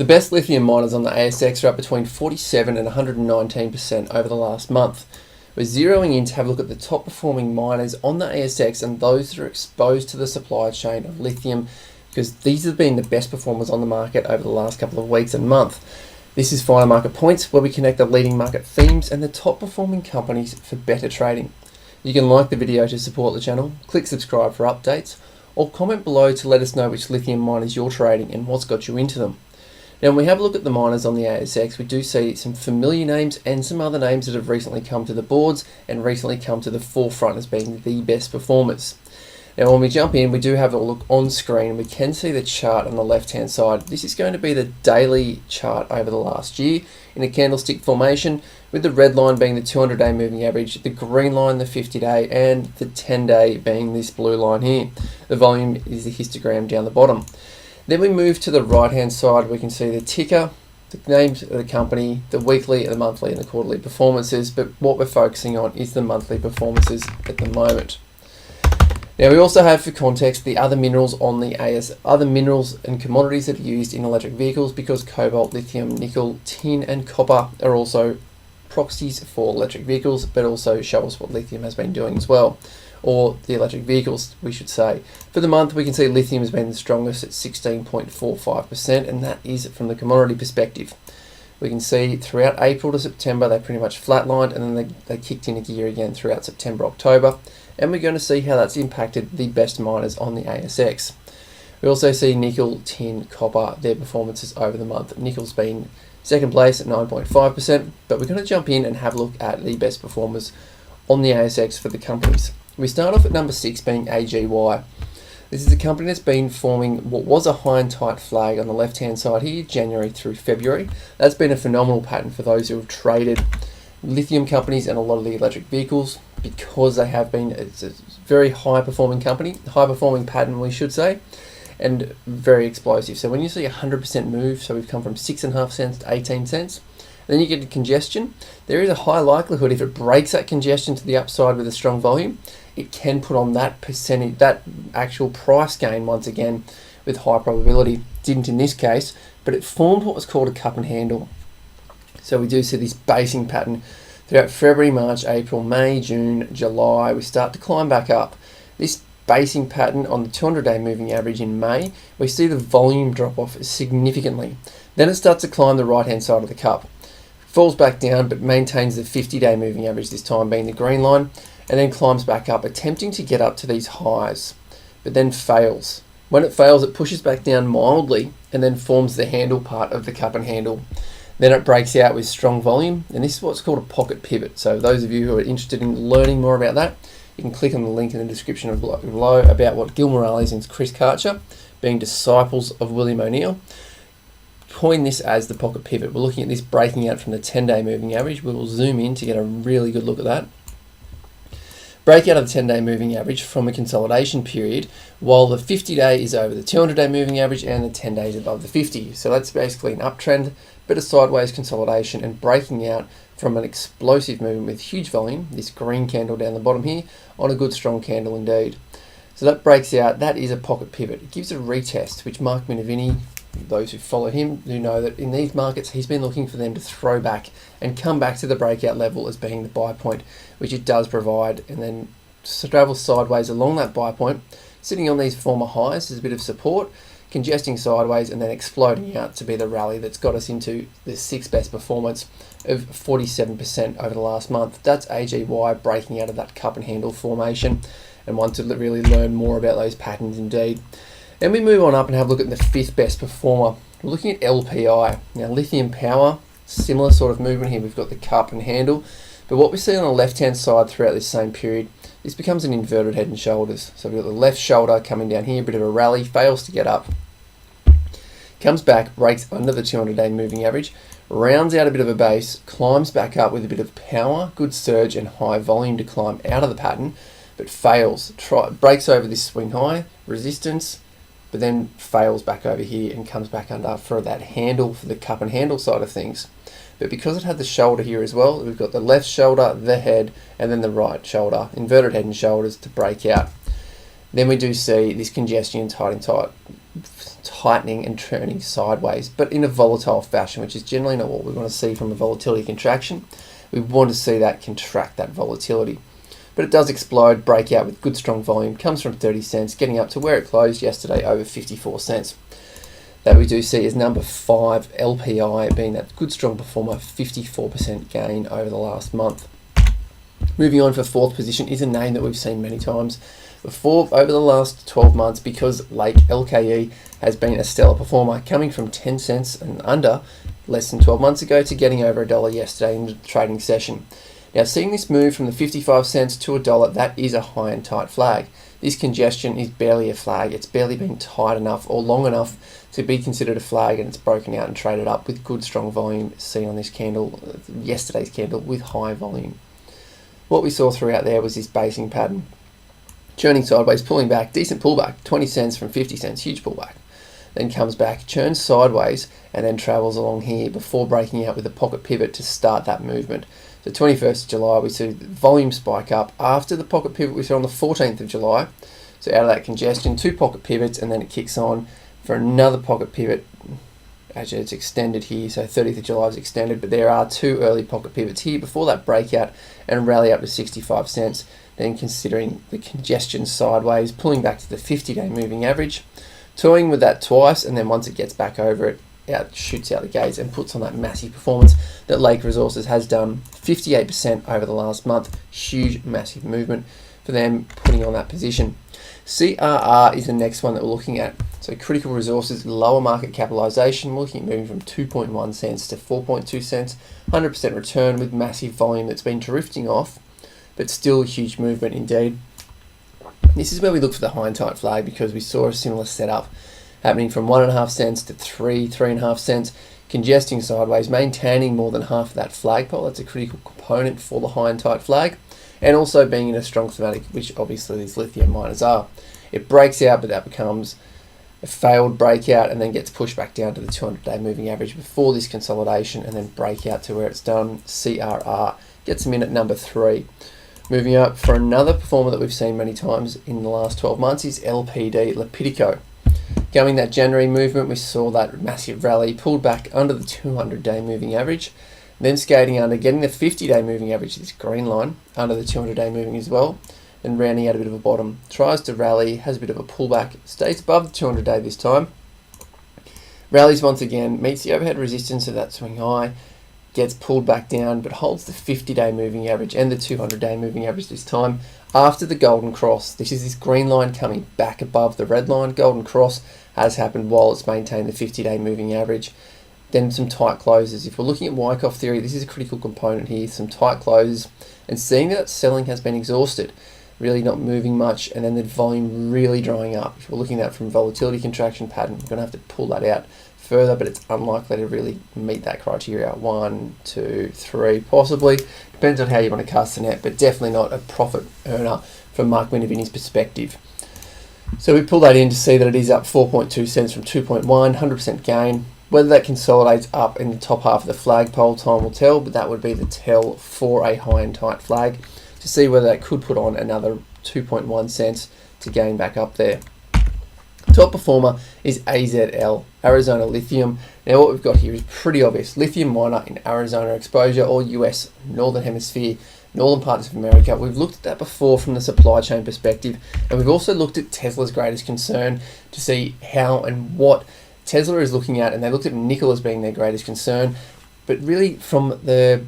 The best lithium miners on the ASX are up between 47 and 119% over the last month. We're zeroing in to have a look at the top performing miners on the ASX and those that are exposed to the supply chain of lithium, because these have been the best performers on the market over the last couple of weeks and month. This is Final Market Points, where we connect the leading market themes and the top performing companies for better trading. You can like the video to support the channel, click subscribe for updates, or comment below to let us know which lithium miners you're trading and what's got you into them. Now, when we have a look at the miners on the ASX, we do see some familiar names and some other names that have recently come to the boards and recently come to the forefront as being the best performers. Now, when we jump in, we do have a look on screen and we can see the chart on the left-hand side. This is going to be the daily chart over the last year in a candlestick formation, with the red line being the 200-day moving average, the green line the 50-day, and the 10-day being this blue line here. The volume is the histogram down the bottom. Then we move to the right hand side, we can see the ticker, the names of the company, the weekly, the monthly and the quarterly performances, but what we're focusing on is the monthly performances at the moment. Now, we also have, for context, the other minerals on the other minerals and commodities that are used in electric vehicles, because cobalt, lithium, nickel, tin and copper are also proxies for electric vehicles, but also show us what lithium has been doing as well, or the electric vehicles, we should say. For the month, we can see lithium has been the strongest at 16.45%, and that is from the commodity perspective. We can see throughout April to September, they pretty much flatlined, and then they kicked in a gear again throughout September, October, and we're going to see how that's impacted the best miners on the ASX. We also see nickel, tin, copper, their performances over the month. Nickel's been second place at 9.5%, but we're going to jump in and have a look at the best performers on the ASX for the companies. We start off at number 6 being AGY. This is a company that's been forming what was a high and tight flag on the left hand side here, January through February. That's been a phenomenal pattern for those who have traded lithium companies and a lot of the electric vehicles, because they have been, it's a very high performing company, high performing pattern we should say, and very explosive. So when you see a 100% move, so we've come from 6.5 cents to 18 cents, then you get a congestion. There is a high likelihood if it breaks that congestion to the upside with a strong volume, it can put on that percentage, that actual price gain once again with high probability. Didn't in this case, but it formed what was called a cup and handle. So we do see this basing pattern throughout February, March, April, May, June, July. We start to climb back up. This basing pattern on the 200-day moving average in May, we see the volume drop off significantly. Then it starts to climb the right-hand side of the cup. Falls back down, but maintains the 50-day moving average, this time being the green line, and then climbs back up, attempting to get up to these highs, but then fails. When it fails, it pushes back down mildly and then forms the handle part of the cup and handle. Then it breaks out with strong volume, and this is what's called a pocket pivot. So those of you who are interested in learning more about that, you can click on the link in the description below about what Gil Morales and Chris Kacher, being disciples of William O'Neill, coin this as the pocket pivot. We're looking at this breaking out from the 10-day moving average. We will zoom in to get a really good look at that. Breakout of the 10-day moving average from a consolidation period, while the 50-day is over the 200-day moving average and the 10 days above the 50. So that's basically an uptrend, but a sideways consolidation and breaking out from an explosive movement with huge volume, this green candle down the bottom here, on a good strong candle indeed. So that breaks out, that is a pocket pivot. It gives a retest, which Mark Minervini, those who follow him, do know that in these markets he's been looking for them to throw back and come back to the breakout level as being the buy point, which it does provide, and then travel sideways along that buy point, sitting on these former highs as a bit of support, congesting sideways and then exploding out to be the rally that's got us into the 6th best performance of 47% over the last month. That's AGY breaking out of that cup and handle formation, and want to really learn more about those patterns indeed. Then we move on up and have a look at the 5th best performer. We're looking at LPI. Now, lithium power, similar sort of movement here. We've got the cup and handle, but what we see on the left-hand side throughout this same period, this becomes an inverted head and shoulders. So we've got the left shoulder coming down here, a bit of a rally, fails to get up, comes back, breaks under the 200-day moving average, rounds out a bit of a base, climbs back up with a bit of power, good surge and high volume to climb out of the pattern, but fails, breaks over this swing high, resistance, but then fails back over here and comes back under for that handle, for the cup and handle side of things. But because it had the shoulder here as well, we've got the left shoulder, the head, and then the right shoulder, inverted head and shoulders to break out. Then we do see this congestion tight and tight. tightening and turning sideways, but in a volatile fashion, which is generally not what we want to see from a volatility contraction. We want to see that contract, that volatility. But it does explode, break out with good strong volume, comes from 30 cents, getting up to where it closed yesterday over 54 cents. That we do see is number 5, LPI, being that good strong performer, 54% gain over the last month. Moving on for 4th position is a name that we've seen many times before over the last 12 months, because LKE has been a stellar performer, coming from 10 cents and under less than 12 months ago to getting over $1 yesterday in the trading session. Now, seeing this move from the 55 cents to $1, that is a high and tight flag. This congestion is barely a flag. It's barely been tight enough or long enough to be considered a flag, and it's broken out and traded up with good strong volume seen on this candle, yesterday's candle, with high volume. What we saw throughout there was this basing pattern, churning sideways, pulling back, decent pullback, 20 cents from 50 cents, huge pullback. Then comes back, churns sideways, and then travels along here before breaking out with a pocket pivot to start that movement. So 21st of July, we see the volume spike up after the pocket pivot we saw on the 14th of July. So out of that congestion, 2 pocket pivots, and then it kicks on for another pocket pivot. Actually, it's extended here, so 30th of July is extended, but there are 2 early pocket pivots here before that breakout and rally up to 65 cents. Then considering the congestion sideways, pulling back to the 50-day moving average, toying with that twice, and then once it gets back over it, shoots out the gates and puts on that massive performance that Lake Resources has done, 58% over the last month. Huge, massive movement for them putting on that position. CRR is the next one that we're looking at. So Critical Resources, lower market capitalisation, we're looking at moving from 2.1 cents to 4.2 cents, 100% return with massive volume that's been drifting off, but still a huge movement indeed. This is where we look for the high and tight flag, because we saw a similar setup happening from 1.5 cents to 3.5 cents, congesting sideways, maintaining more than half of that flagpole. That's a critical component for the high and tight flag, and also being in a strong thematic, which obviously these lithium miners are. It breaks out, but that becomes a failed breakout and then gets pushed back down to the 200-day moving average before this consolidation, and then breakout to where it's done. CRR gets them in at number 3. Moving up for another performer that we've seen many times in the last 12 months is LPD Lepidico. Going that January movement, we saw that massive rally, pulled back under the 200-day moving average, then skating under, getting the 50-day moving average, this green line, under the 200-day moving as well, then rounding out a bit of a bottom. Tries to rally, has a bit of a pullback, stays above the 200-day this time. Rallies once again, meets the overhead resistance of that swing high, gets pulled back down, but holds the 50-day moving average and the 200-day moving average this time. After the golden cross, this is this green line coming back above the red line. Golden cross has happened while it's maintained the 50-day moving average. Then some tight closes. If we're looking at Wyckoff theory, this is a critical component here. Some tight closes and seeing that selling has been exhausted, really not moving much, and then the volume really drying up. If we're looking at that from volatility contraction pattern, we're going to have to pull that out further, but it's unlikely to really meet that criteria. 1, 2, 3, possibly. Depends on how you want to cast the net, but definitely not a profit earner from Mark Minervini's perspective. So we pull that in to see that it is up 4.2 cents from 2.1, 100% gain. Whether that consolidates up in the top half of the flagpole, time will tell, but that would be the tell for a high and tight flag to see whether that could put on another 2.1 cents to gain back up there. Top performer is AZL, Arizona Lithium. Now what we've got here is pretty obvious. Lithium miner in Arizona exposure, or US, Northern Hemisphere, northern parts of America. We've looked at that before from the supply chain perspective, and we've also looked at Tesla's greatest concern to see how and what Tesla is looking at, and they looked at nickel as being their greatest concern, but really from the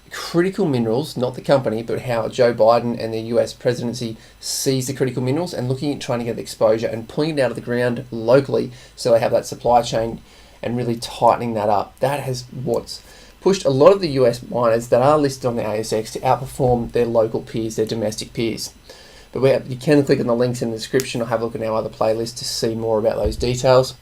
critical minerals, not the company, but how Joe Biden and the US presidency sees the critical minerals and looking at trying to get the exposure and pulling it out of the ground locally so they have that supply chain and really tightening that up. That has what's pushed a lot of the US miners that are listed on the ASX to outperform their local peers, their domestic peers. But you can click on the links in the description or have a look at our other playlist to see more about those details.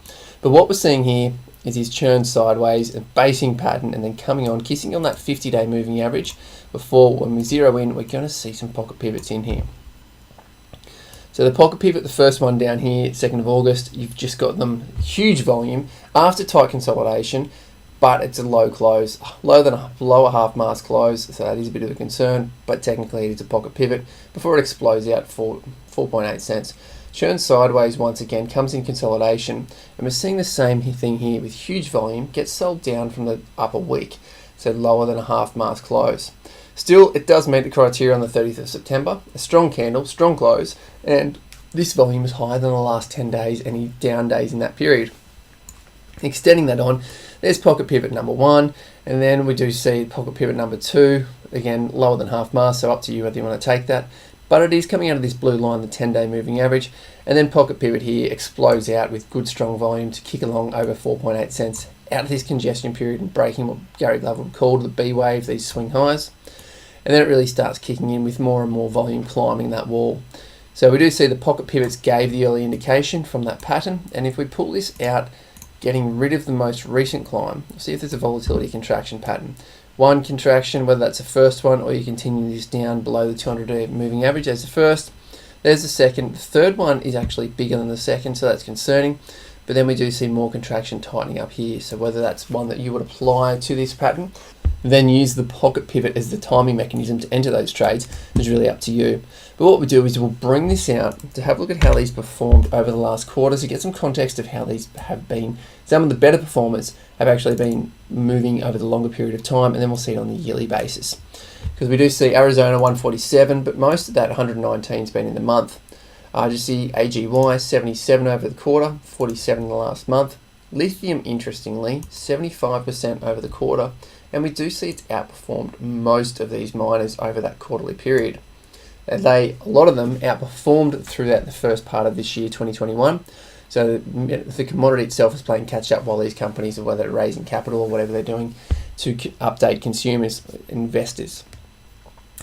But what we're seeing here is his churn sideways, a basing pattern, and then coming on, kissing on that 50-day moving average before, when we zero in, we're going to see some pocket pivots in here. So the pocket pivot, the first one down here, 2nd of August, you've just got them huge volume after tight consolidation, but it's a low close, lower half Mars close, so that is a bit of a concern, but technically it's a pocket pivot before it explodes out for 4.8 cents. churns sideways once again, comes in consolidation, and we're seeing the same thing here with huge volume, gets sold down from the upper week, so lower than a half Mars close. Still, it does meet the criteria on the 30th of September, a strong candle, strong close, and this volume is higher than the last 10 days, any down days in that period. Extending that on, there's pocket pivot number 1, and then we do see pocket pivot number 2, again lower than half Mars, so up to you whether you want to take that. But it is coming out of this blue line, the 10-day moving average, and then pocket pivot here explodes out with good strong volume to kick along over 4.8 cents out of this congestion period and breaking what Gary Glover would call the B wave, these swing highs. And then it really starts kicking in with more and more volume climbing that wall. So we do see the pocket pivots gave the early indication from that pattern, and if we pull this out, getting rid of the most recent climb, we'll see if there's a volatility contraction pattern. One contraction, whether that's the first one or you continue this down below the 200-day moving average as the first. There's the second. The third one is actually bigger than the second, so that's concerning. But then we do see more contraction tightening up here. So whether that's one that you would apply to this pattern, then use the pocket pivot as the timing mechanism to enter those trades is really up to you. But what we do is we'll bring this out to have a look at how these performed over the last quarter to get some context of how these have been. Some of the better performers have actually been moving over the longer period of time, and then we'll see it on the yearly basis. Because we do see Arizona 147, but most of that 119 has been in the month. Argosy, AGY 77 over the quarter, 47 in the last month. Lithium, interestingly, 75% over the quarter, and we do see it's outperformed most of these miners over that quarterly period. A lot of them outperformed throughout the first part of this year, 2021. So the commodity itself is playing catch up while these companies, whether they're raising capital or whatever they're doing, to update consumers, investors.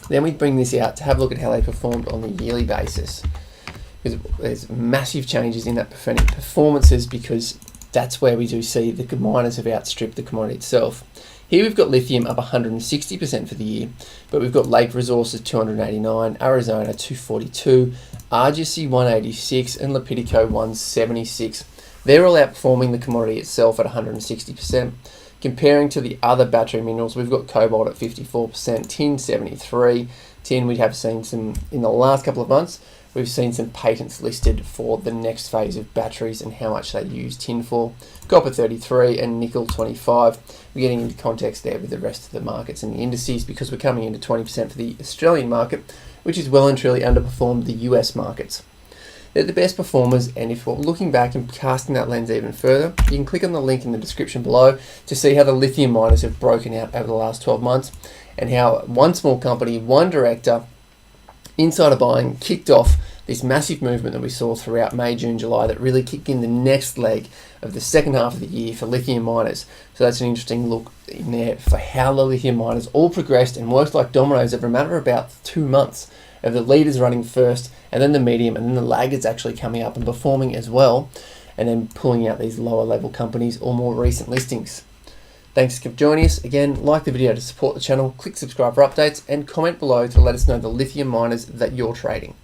Then we bring this out to have a look at how they performed on the yearly basis. Because there's massive changes in that performances, because that's where we do see the miners have outstripped the commodity itself. Here we've got lithium up 160% for the year, but we've got Lake Resources 289, Arizona 242, Argosy 186, and Lepidico 176. They're all outperforming the commodity itself at 160%. Comparing to the other battery minerals, we've got cobalt at 54%, tin 73. Tin, we have seen some in the last couple of months. We've seen some patents listed for the next phase of batteries and how much they use tin for. Copper 33 and nickel 25. We're getting into context there with the rest of the markets and the indices, because we're coming into 20% for the Australian market, which is well and truly underperformed the US markets. They're the best performers, and if we're looking back and casting that lens even further, you can click on the link in the description below to see how the lithium miners have broken out over the last 12 months and how one small company, one director, insider buying kicked off this massive movement that we saw throughout May, June, July that really kicked in the next leg of the second half of the year for lithium miners. So that's an interesting look in there for how the lithium miners all progressed and worked like dominoes over a matter of about 2 months, of the leaders running first, and then the medium, and then the laggards actually coming up and performing as well, and then pulling out these lower level companies or more recent listings. Thanks for joining us. Again, like the video to support the channel, click subscribe for updates, and comment below to let us know the lithium miners that you're trading.